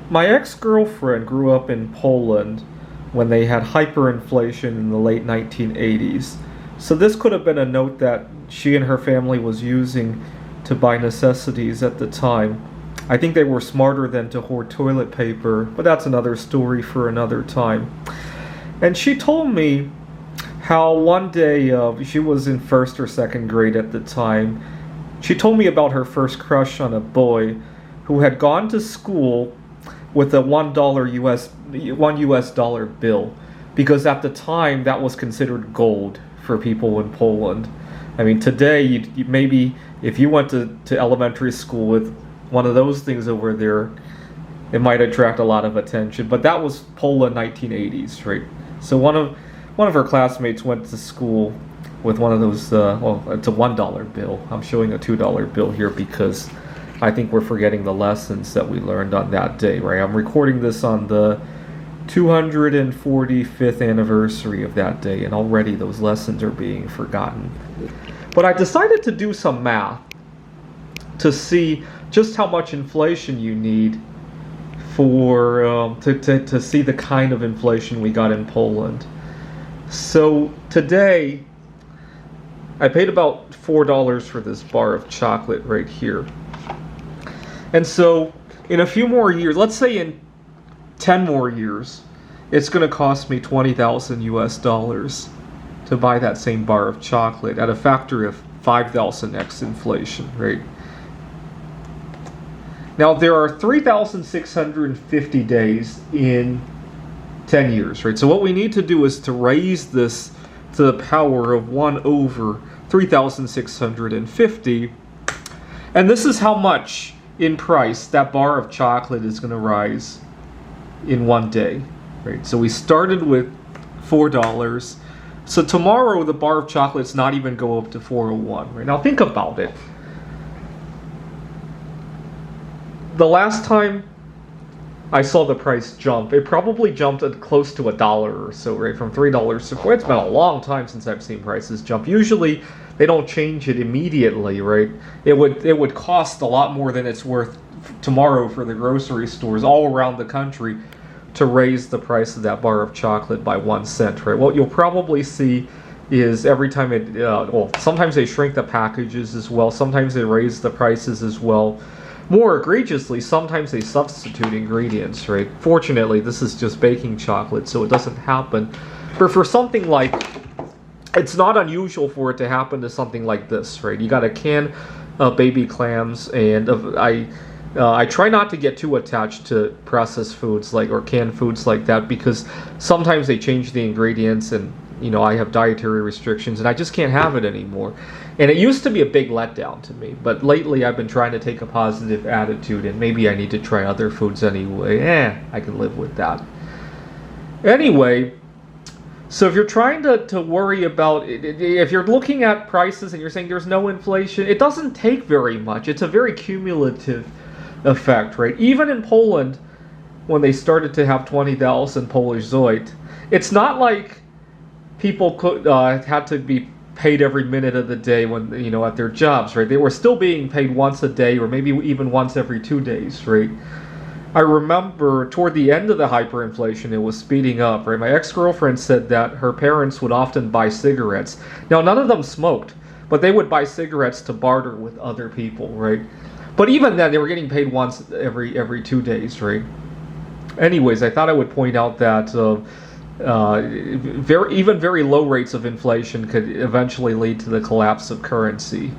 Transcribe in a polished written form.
My ex-girlfriend grew up in Poland when they had hyperinflation in the late 1980s. So this could have been a note that she and her family was using to buy necessities at the time. I think they were smarter than to hoard toilet paper, but that's another story for another time. And she told me how one day, she was in first or second grade at the time. She told me about her first crush on a boy who had gone to school with a one US dollar bill, because at the time that was considered gold for people in Poland. I mean, today you maybe if you went to elementary school with one of those things over there, it might attract a lot of attention. But that was Poland 1980s, right? So one of her classmates went to school with one of those. It's a $1 bill. I'm showing a $2 bill here because I think we're forgetting the lessons that we learned on that day, right? I'm recording this on the 245th anniversary of that day, and already those lessons are being forgotten. But I decided to do some math to see just how much inflation you need for to see the kind of inflation we got in Poland. So today, I paid about $4 for this bar of chocolate right here. And so, in a few more years, let's say in 10 more years, it's going to cost me 20,000 US dollars to buy that same bar of chocolate at a factor of 5,000x inflation, right? Now, there are 3,650 days in 10 years, right? So what we need to do is to raise this to the power of 1 over 3,650. And this is how much in price that bar of chocolate is going to rise in one day, right? So we started with $4. So tomorrow the bar of chocolate's not even go up to 401, right? Now think about it. The last time I saw the price jump, it probably jumped at close to $1 or so, right? From $3 to $4. It's been a long time since I've seen prices jump. Usually they don't change it immediately, right? It would cost a lot more than it's worth tomorrow for the grocery stores all around the country to raise the price of that bar of chocolate by 1 cent, right? What you'll probably see is every time sometimes they shrink the packages as well. Sometimes they raise the prices as well. More egregiously, sometimes they substitute ingredients, right? Fortunately, this is just baking chocolate, so it doesn't happen. But for something like, it's not unusual for it to happen to something like this, right? You got a can of baby clams, and I try not to get too attached to processed foods or canned foods like that, because sometimes they change the ingredients, and I have dietary restrictions and I just can't have it anymore. And it used to be a big letdown to me, but lately I've been trying to take a positive attitude, and maybe I need to try other foods anyway. I can live with that. Anyway, so if you're trying to worry about it, if you're looking at prices and you're saying there's no inflation, it doesn't take very much. It's a very cumulative effect, right? Even in Poland, when they started to have 20,000 Polish zloty, it's not like people had to be paid every minute of the day when at their jobs, right? They were still being paid once a day, or maybe even once every 2 days, right? I remember toward the end of the hyperinflation, it was speeding up, right? My ex-girlfriend said that her parents would often buy cigarettes. Now, none of them smoked, but they would buy cigarettes to barter with other people, right? But even then, they were getting paid once every 2 days, right? Anyways, I thought I would point out that very low rates of inflation could eventually lead to the collapse of currency.